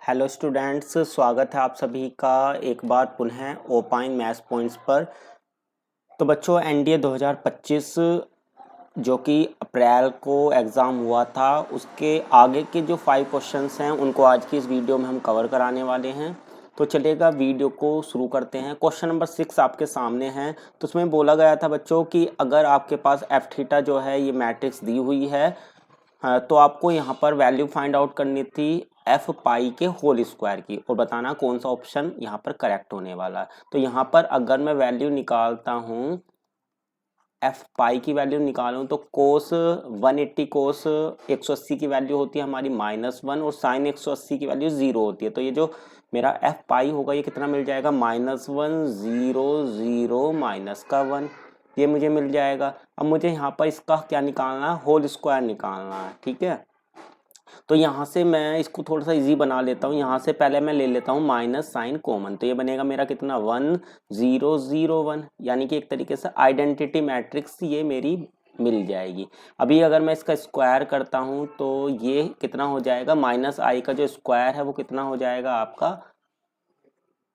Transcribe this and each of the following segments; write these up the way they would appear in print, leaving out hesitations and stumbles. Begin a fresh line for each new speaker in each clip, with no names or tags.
Hello students, स्वागत है आप सभी का एक बार पुनः ओपाइन मैथ्स पॉइंट्स पर। तो बच्चों, एनडीए 2025 जो कि अप्रैल को एग्ज़ाम हुआ था, उसके आगे के जो 5 क्वेश्चंस हैं उनको आज की इस वीडियो में हम कवर कराने वाले हैं। तो चलिएगा वीडियो को शुरू करते हैं। क्वेश्चन नंबर 6 आपके सामने है। तो उसमें बोला गया था बच्चों कि अगर आपके पास एफ थीटा जो है ये मैट्रिक्स दी हुई है, तो आपको यहाँ पर वैल्यू फाइंड आउट करनी थी एफ पाई के होल स्क्वायर की और बताना कौन सा ऑप्शन यहाँ पर करेक्ट होने वाला है। तो यहाँ पर अगर मैं वैल्यू निकालता हूँ, एफ पाई की वैल्यू निकालूं तो कोस 180 कोस 180 की वैल्यू होती है हमारी -1 और साइन 180 की वैल्यू 0 होती है। तो ये जो मेरा एफ पाई होगा ये कितना मिल जाएगा, -1 0 0 माइनस का 1, ये मुझे मिल जाएगा। अब मुझे यहाँ पर इसका क्या निकालना है, होल स्क्वायर निकालना है। ठीक है, तो यहाँ से मैं इसको थोड़ा सा इजी बना लेता हूँ। यहाँ से पहले मैं ले लेता हूँ माइनस साइन कॉमन, तो ये बनेगा मेरा कितना 1 0 0 1, यानी कि एक तरीके से आइडेंटिटी मैट्रिक्स ये मेरी मिल जाएगी। अभी अगर मैं इसका स्क्वायर करता हूँ तो ये कितना हो जाएगा, माइनस आई का जो स्क्वायर है वो कितना हो जाएगा आपका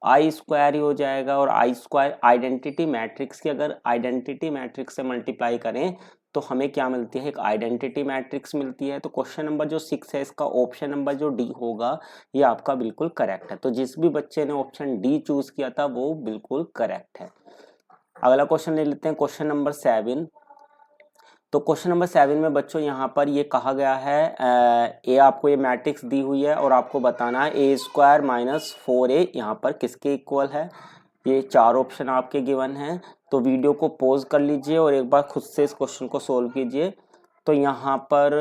आई स्क्वायर ही हो जाएगा। और आई स्क्वायर आइडेंटिटी मैट्रिक्स की अगर आइडेंटिटी मैट्रिक्स से मल्टीप्लाई करें तो हमें क्या मिलती है, एक आइडेंटिटी मैट्रिक्स मिलती है। तो क्वेश्चन नंबर जो 6 है इसका ऑप्शन नंबर जो डी होगा ये आपका बिल्कुल करेक्ट है। तो जिस भी बच्चे ने ऑप्शन डी चूज किया था वो बिल्कुल करेक्ट है। अगला क्वेश्चन ले लेते हैं, क्वेश्चन नंबर 7। तो क्वेश्चन नंबर 7 में बच्चों यहाँ पर ये कहा गया है, ए आपको ये मैट्रिक्स दी हुई है और आपको बताना है ए स्क्वायर माइनस 4a यहाँ पर किसके इक्वल है। ये 4 ऑप्शन आपके गिवन हैं। तो वीडियो को पॉज कर लीजिए और एक बार खुद से इस क्वेश्चन को सोल्व कीजिए। तो यहाँ पर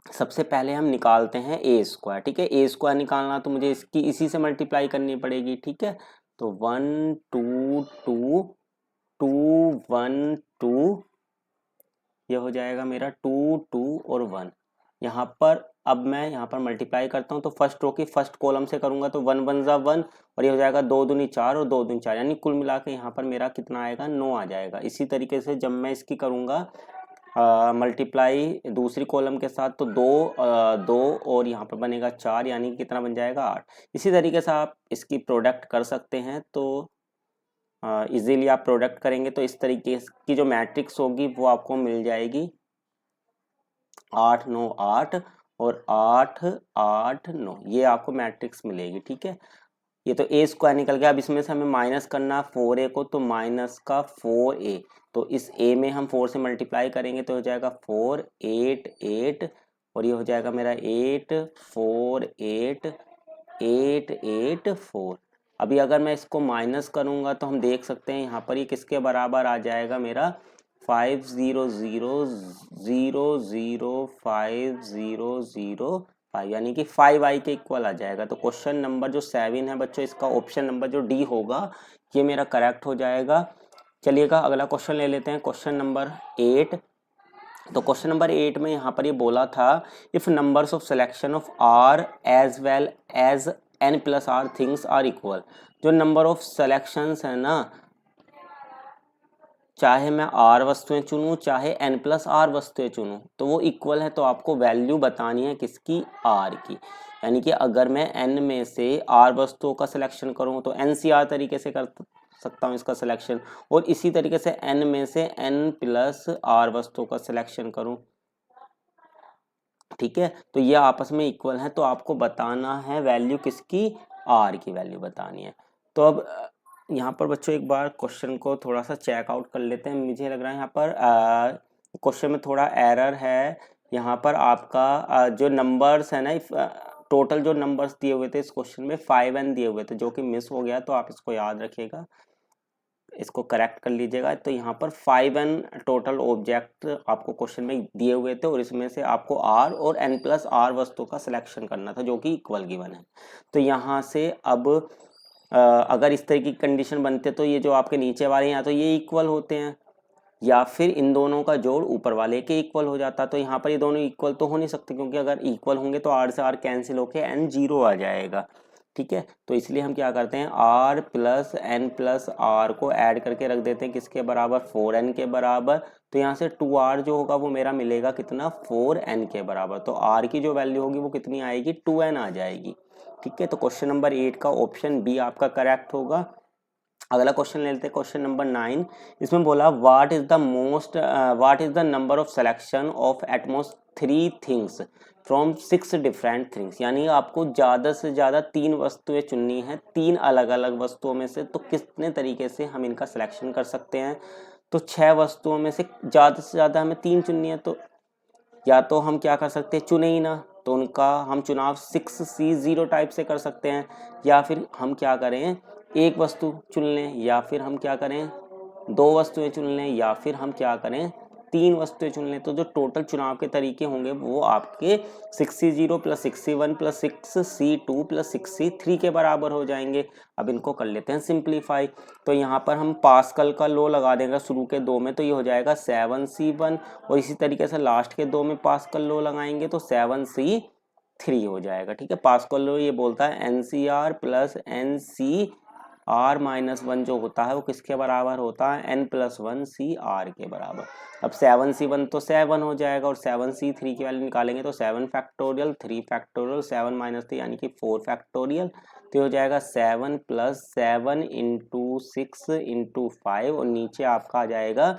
सबसे पहले हम निकालते हैं ए स्क्वायर। ठीक है, ए स्क्वायर निकालना तो मुझे इसकी इसी से मल्टीप्लाई करनी पड़ेगी। ठीक है, तो 1 2 2 2 1 2, ये हो जाएगा मेरा 2 2 और 1। यहाँ पर अब मैं यहाँ पर मल्टीप्लाई करता हूँ तो फर्स्ट रो की फर्स्ट कॉलम से करूंगा तो 1 1 1 और ये हो जाएगा 2 दूनी 4 और 2 दूनी 4, यानी कुल मिला के यहाँ पर मेरा कितना आएगा, 9 आ जाएगा। इसी तरीके से जब मैं इसकी करूँगा मल्टीप्लाई दूसरी कॉलम के साथ तो 2 और यहाँ पर बनेगा 4, यानी कितना बन जाएगा 8। इसी तरीके से आप इसकी प्रोडक्ट कर सकते हैं। तो इजीली आप प्रोडक्ट करेंगे तो इस तरीके की जो मैट्रिक्स होगी वो आपको मिल जाएगी 8 9 8 और 8 8 9, ये आपको मैट्रिक्स मिलेगी। ठीक है, ये तो ए स्क्वायर निकल गया। अब इसमें से हमें माइनस करना 4a को, तो माइनस का 4a, तो इस a में हम 4 से मल्टीप्लाई करेंगे तो हो जाएगा 4 8 8 और ये हो जाएगा मेरा 8 4 8 8 8 4। अभी अगर मैं इसको माइनस करूंगा तो हम देख सकते हैं यहाँ पर ये किसके बराबर आ जाएगा, मेरा 5 0 0 0 0 5 0 0 5, यानी कि 5i के इक्वल आ जाएगा। तो क्वेश्चन नंबर जो 7 है बच्चों, इसका ऑप्शन नंबर जो डी होगा ये मेरा करेक्ट हो जाएगा। चलिएगा अगला क्वेश्चन ले लेते हैं, क्वेश्चन नंबर 8। तो क्वेश्चन नंबर 8 में यहाँ पर ये बोला था, if numbers of selection of r as well as n plus r things are equal. जो नंबर ऑफ सिलेक्शंस है ना, चाहे मैं आर वस्तुएं चुनूं चाहे n प्लस आर वस्तुएं चुनूं तो वो इक्वल है। तो आपको वैल्यू बतानी है किसकी, आर की। यानी कि अगर मैं n में से आर वस्तुओं का सिलेक्शन करूं तो NCR तरीके से कर सकता हूं इसका सिलेक्शन, और इसी तरीके से n में से n प्लस आर वस्तुओं का सिलेक्शन करूं। ठीक है, तो ये आपस में इक्वल है। तो आपको बताना है वैल्यू किसकी, आर की वैल्यू बतानी है। तो अब यहाँ पर बच्चों एक बार क्वेश्चन को थोड़ा सा चेकआउट कर लेते हैं। मुझे लग रहा है यहाँ पर क्वेश्चन में थोड़ा एरर है। यहाँ पर आपका जो नंबर्स है ना, टोटल जो नंबर्स दिए हुए थे इस क्वेश्चन में 5n दिए हुए थे, जो कि मिस हो गया। तो आप इसको याद रखिएगा, इसको करेक्ट कर लीजिएगा। तो यहाँ पर 5n टोटल ऑब्जेक्ट आपको क्वेश्चन में दिए हुए थे और इसमें से आपको r और n प्लस r वस्तु का सिलेक्शन करना था जो कि इक्वल गिवन है। तो यहाँ से अब अगर इस तरह की कंडीशन बनते तो ये जो आपके नीचे वाले हैं तो ये इक्वल होते हैं, या फिर इन दोनों का जोड़ ऊपर वाले के इक्वल हो जाता। तो यहाँ पर ये दोनों इक्वल तो हो नहीं सकते, क्योंकि अगर इक्वल होंगे तो r से r कैंसिल होके n 0 आ जाएगा। ठीक है, तो इसलिए हम क्या करते हैं, r plus n plus r को ऐड करके रख देते हैं किसके बराबर, 4n के बराबर। तो यहाँ से 2r जो होगा वो मेरा मिलेगा कितना, 4n के बराबर। तो r की जो वैल्यू होगी वो कितनी आएगी, 2n आ जाएगी। ठीक है, तो क्वेश्चन नंबर 8 का ऑप्शन बी आपका करेक्ट होगा। अगला क्वेश्चन ले लेते हैं, क्वेश्चन नंबर 9। इसमें बोला what is the number of selection of at most 3 things from 6 different things, यानी आपको ज़्यादा से ज़्यादा 3 वस्तुएं चुननी है 3 अलग अलग वस्तुओं में से, तो कितने तरीके से हम इनका सिलेक्शन कर सकते हैं। तो 6 वस्तुओं में से ज़्यादा हमें 3 चुननी है, तो या तो हम क्या कर सकते हैं, चुने ही ना, तो उनका हम चुनाव 6C0 टाइप से कर सकते हैं, या फिर हम क्या करें, एक वस्तु चुन लें, या फिर हम क्या करें, 2 वस्तुएं चुन लें, या फिर हम क्या करें, 3 वस्तुएं चुन लें। तो जो टोटल चुनाव के तरीके होंगे वो आपके 6C0 + 6C1 + 6C2 + 6C3 के बराबर हो जाएंगे। अब इनको कर लेते हैं सिंप्लीफाई। तो यहाँ पर हम पास्कल का लॉ लगा देंगे शुरू के 2 में, तो ये हो जाएगा 7C1, और इसी तरीके से लास्ट के 2 में पास्कल लॉ लगाएंगे तो 7C3 हो जाएगा। ठीक है, पास्कल लॉ ये बोलता है NCR + NCR-1 जो होता है वो किसके बराबर होता है, N+1 CR के बराबर। अब 7C1 तो 7 हो जाएगा, और 7C3 की वैल्यू निकालेंगे तो 7 फैक्टोरियल 3 फैक्टोरियल 7 - 3 यानी कि 4 फैक्टोरियल। तो हो जाएगा 7 + 7 × 6 × 5, और नीचे आपका आ जाएगा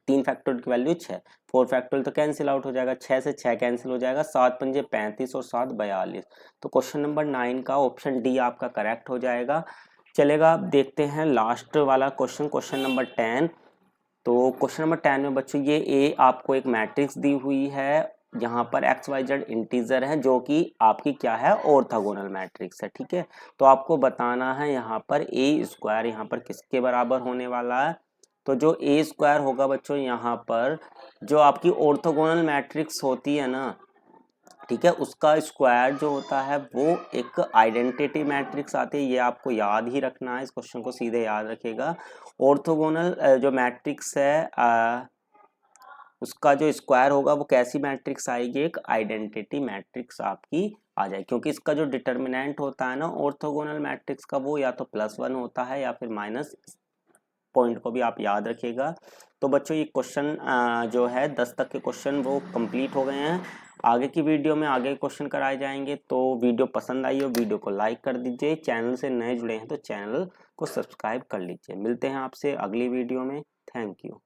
3 फैक्टोरियल की वैल्यू 6, 4 फैक्टोरियल तो कैंसिल आउट हो जाएगा, 6 से 6 कैंसिल हो जाएगा, 7 पंजे 35 और 7 42। तो क्वेश्चन नंबर 9 का ऑप्शन डी आपका करेक्ट हो जाएगा। चलेगा, अब देखते हैं लास्ट वाला क्वेश्चन, क्वेश्चन नंबर 10। तो क्वेश्चन नंबर 10 में बच्चों ये आपको एक मैट्रिक्स दी हुई है, यहाँ पर XYZ इंटीजर है जो कि आपकी क्या है, ऑर्थोगोनल मैट्रिक्स है। ठीक है, तो आपको बताना है यहाँ पर A² यहाँ पर किसके बराबर होने वाला है। तो जो A² होगा बच्चों यहाँ पर, जो आपकी ऑर्थोगोनल मैट्रिक्स होती है ना, ठीक है, उसका स्क्वायर जो होता है वो एक आइडेंटिटी मैट्रिक्स आती है। ये आपको याद ही रखना है, इस क्वेश्चन को सीधे याद रखिएगा। ऑर्थोगोनल जो मैट्रिक्स है उसका जो स्क्वायर होगा वो कैसी मैट्रिक्स आएगी, एक आइडेंटिटी मैट्रिक्स आपकी आ जाए, क्योंकि इसका जो डिटर्मिनेंट होता है ना ऑर्थोगोनल मैट्रिक्स का, वो या तो +1 होता है या फिर माइनस, पॉइंट को भी आप याद रखिएगा। तो बच्चों ये क्वेश्चन जो है 10 तक के क्वेश्चन वो कंप्लीट हो गए हैं। आगे की वीडियो में आगे क्वेश्चन कराए जाएंगे। तो वीडियो पसंद आई हो वीडियो को लाइक कर दीजिए, चैनल से नए जुड़े हैं तो चैनल को सब्सक्राइब कर लीजिए। मिलते हैं आपसे अगली वीडियो में। Thank you.